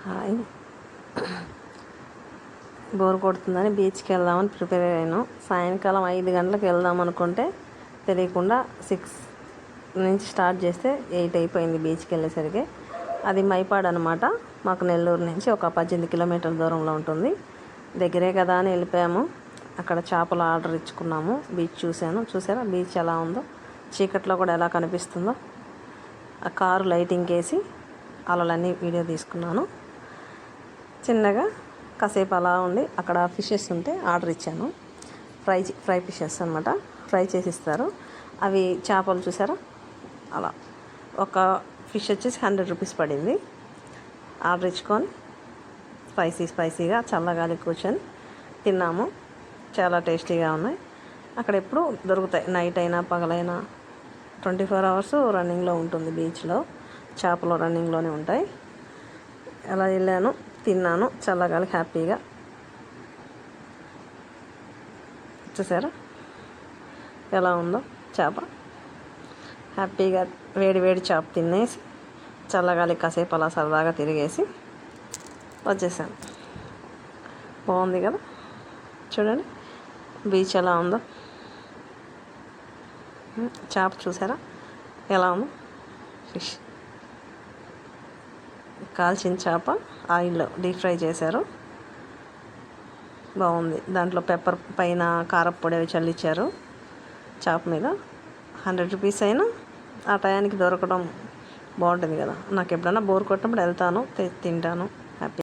Hi, bore కొడుతుందని బీచ్కి వెళ్దామని prepare అయ్యాను. సాయంకాలం 5 గంటలకు వెళ్దాం అనుకుంటే తెలియకుండా 6 నుంచి స్టార్ట్ చేస్తే 8 అయిపోయింది బీచ్కి వెళ్ళేసరికి. అది మైపాడ్ అనమాట. మాకు నెల్లూరు నుంచి ఒక 18 కిలోమీటర్ల దూరంలో ఉంటుంది. దగ్గరే కదా అని వెళ్ళిపోయాము. అక్కడ చేపలు ఆర్డర్ ఇచ్చుకున్నాము. బీచ్ చూసారా బీచ్ ఎలా ఉందో, చీకట్లో కూడా ఎలా కనిపిస్తుందో. ఆ కారు లైటింగ్ వేసి అలలన్నీ వీడియో తీసుకున్నాను. చిన్నగా కాసేపు అలా ఉండి అక్కడ ఫిషెస్ ఉంటే ఆర్డర్ ఇచ్చాను. ఫ్రై ఫిషెస్ అనమాట, ఫ్రై చేసి ఇస్తారు. అవి చేపలు చూసారా, అలా ఒక ఫిష్ వచ్చేసి 100 రూపీస్ పడింది. ఆర్డర్ ఇచ్చుకొని స్పైసీగా చల్లగాలి కూర్చొని తిన్నాము. చాలా టేస్టీగా ఉన్నాయి. అక్కడ ఎప్పుడు దొరుకుతాయి, నైట్ అయినా పగలైనా 24 అవర్స్ రన్నింగ్లో ఉంటుంది. బీచ్లో చేపలు రన్నింగ్లోనే ఉంటాయి. అలా వెళ్ళాను, తిన్నాను చల్లగాలి హ్యాపీగా. చూసారా ఎలా ఉందో చేప. హ్యాపీగా వేడి చేప తినేసి చల్లగాలి కాసేపు అలా సరదాగా తిరిగేసి వచ్చేసాను. బాగుంది కదా, చూడండి బీచ్ ఎలా ఉందో. చేప చూసారా ఎలా ఉందో. ఫిష్ కాల్చిన చేప ఆయిల్లో డీప్ ఫ్రై చేశారు. బాగుంది. దాంట్లో పెప్పర్ పైన కారప్పొడి అవి చల్లించారు చేప మీద. 100 రూపీస్ అయినా ఆ టయానికి దొరకడం బాగుంటుంది కదా. నాకు ఎప్పుడైనా బోర్ కొట్టినప్పుడు వెళ్తాను, తింటాను హ్యాపీ.